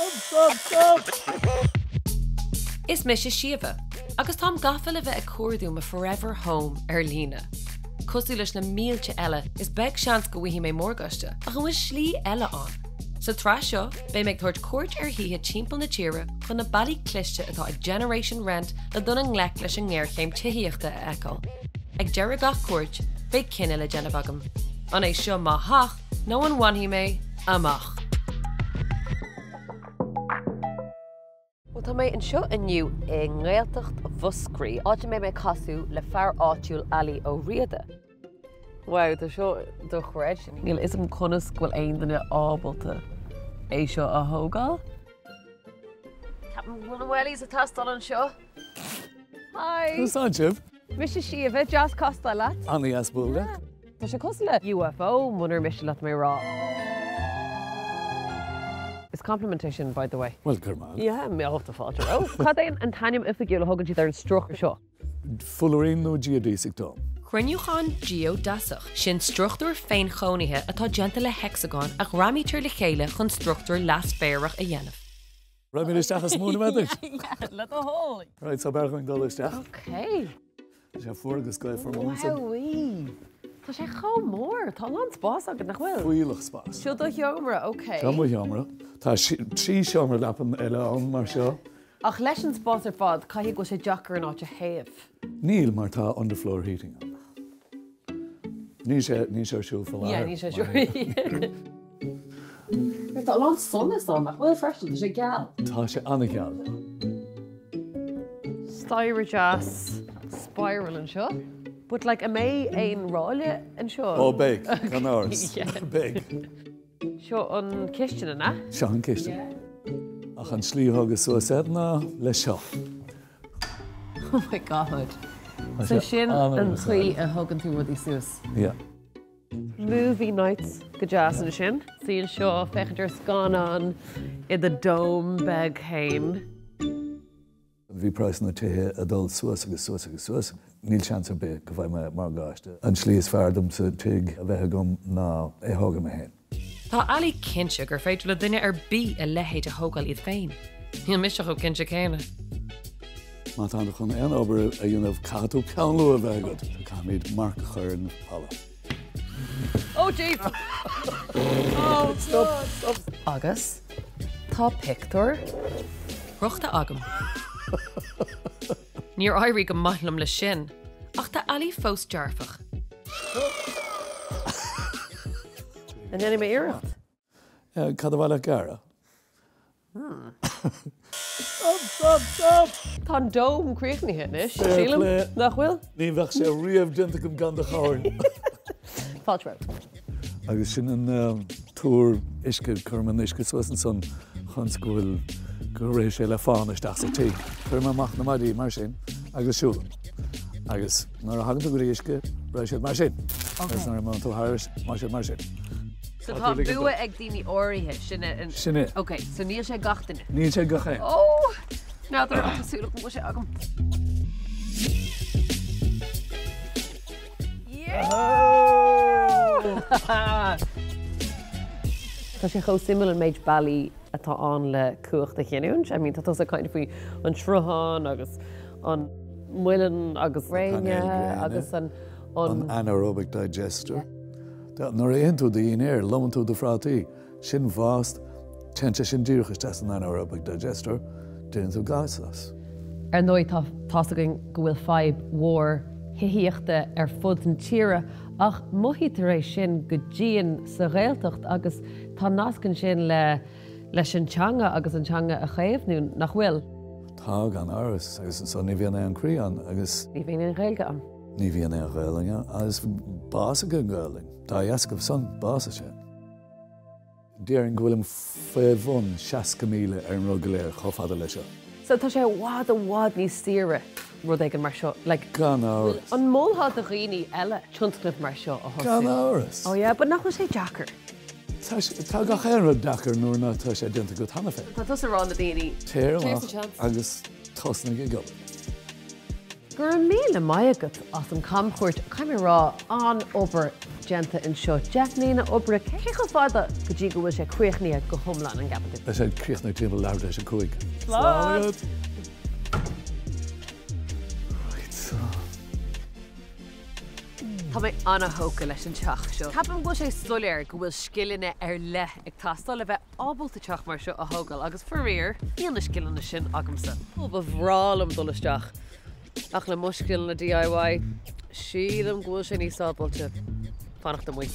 Stop! Is mis Síomha, agus tám gafal a bheith a cuardú ma forever home lína. Cosú leis na mílte eile is beg seans go bhí mé mórgaiste, a go bhfuil slí eile an. Sa trá seo, bé méid thuirt cuairt híthe timpeall na tíre chun na bailí cliste atá ag Generation Rent le duna nglec leis an ggéirchéim tithíochta a eáil. Ag deire gach cuairt, bé cinenne le déanamh agam. An é seo má thach, nó an bhainhí mé Amach. Tá mé an seo aniu i nGaeltacht Mhúscraí, áidir mé casú le fear áitiúil Ali Ó Riada. Wow, tá seo do chreid sin. Níl is an conas ghfuil aon duine ábalta é seo a thógáil. Ceapan bhfuil bhfuilís a tastal an seo. Hi! Who's on, Jib? Mis Síomha, Jas Costa leat. Annie Asbulga. Tá sé cos le UFO munar mis leat mé rá. It's complimentation, by the way. Well, Kerman. Yeah, me off the falter. Oh, cad é an tanim ifigiúil a thugann si ar an struch seo. Fullerín nó Geodesic Dome. Chruinneachán Geodasach sin struchtúr féin chónaithe atá genta le hexagán ach ramítear le chéile chun struchtúr las féarach a dhéanamh. Right, me isteach as múna med Yeah, let the hole. Right, so berging dul isteach. Okay. Sé furgus go for múna. Wowee. Tá sé chá mór, tá an spás agad nach bhfuil. Fuilach spás. Siúd do heomra, okay. Tá mu heomra. Tá trí seomra lapam eile an mar seo. Ach leis an spás ar fad, caithí go sé deachar an áte héamh. Níl mar tá underfloor heating an. Ní sé siú fel Yeah, ní sé siúr. Tá an sunnas an nach bhfuil freisin, tá sé geal. Tá sé anna geal. Styra jazz, spiral an seo. But like, am I ein ráile an seo? Oh, big. Gan áras. Yeah. Big. Seo an cistena, na? Seo an ciste. Ach an slíthógus suas edna le seo. Oh my God. So sin an chuí a thugann tú rudí suas. Yeah. Movie nights go jazz an sin. Síon seo fechaidir scan an I the Dome beg hain. Bhí price na tuthe adul suas agus suas agus suas. Níl chance ar be go bhaid mar gáiste. An slí is fearrdom sa tuig a bheith agam ná é thugam a hen. Tá Ali cinse gur féidir le duine ar bí a lehéid a thógáil iad féin. Níl misteach ó cinse céine. Má tá chun an obair a dionmh catú ceanlú a bheith agad. Tá míad marc chuir an pala. Oh, jeez! Oh, stop. Agus, tá pictor ruchta agam. Níor éirí go maithlam le sin, ach tá Ali fós dearfach. An enna mé iirecht? Cad a bhile gara? Stop! Tá dóm críochnithe, is? Sílam? Nach bhfuil? Ní bheith sé riamh dinta go gan de cháin. Fáilt raibh. Agus sin an túr isce chuman isce suas an son chun scoil go rééis sé le fáin isteach sa tí. Chur amach na maidí mar sin agus siúlan. Agus nar a hagann go isce rééis sé mar sin. Agus nar man tú háiris mar sin. So tá bua ag daoine áirithe sinne. Sinne. OK, so níl sé gachtainine. Níl sé gaché. Oh! Náidir tasúla go sé agam. Tá sé cho simú an méid bailí atá an le cuachta chéanún. I mean, tá a kind of faoi an trúhan agus an muilean agus réine agus an anaerobic digester. Nuair a aon tú daon air, loman tú do frátaí, sin bhást, teinte sin díochas te an anaerobic digester, déann tú gáislas. Ar nóid tá go bhfuil feib mhór hithíochta ar fud an tíre ach mothí tar éis sin go dtíon sa Gaeltacht agus tá nascann sin leis an teanga agus an teanga a chéimhnú nach bhfuil. Tá gan áras agus son ní bhíon an críán agus Ní bhíon an Gaeilge an. ní bhíon an Gaeilge agus bása go Gaeilge. Tá iascah son bása sé. Déireann go bhfuil féadhún 60 míle ar an rugaléir chomhfada lei seo. So tá sé bhád a bhád níos tíre rud ag an mar seo. Gan áras. An mólthá a rií eile tionscnamh mar seo a thosú. Gan áras. Oh yeah, but nach sé Jackar. Tá go chéanra dachar nuair ná tá sé déanta go tanna féin. Tá tus arán na daoine. Téir amach agus tosna go go. Gur míle maiagat as an camchúirt caiimime rá an obair genta in seo. Jeff nína obair cécha fáda go dtí go bhfuil sé cuichnaí go thomlan an gabhagad. Leis sé críochna tíobh leabhar leis an cúig. Slán! Tá mé anna hóca leis an teach seo. Capan bhfuil sé stoléir go bhfuil scilinne le ag tastal le bheith ábalta teach mar seo a hógal agus forríir íon na scilinne sin agamsa. Ó ba bhrálam dulasteach. Ach le muiscil na DIY, siad am gúil sé níos ábalta. Fannach do muoi.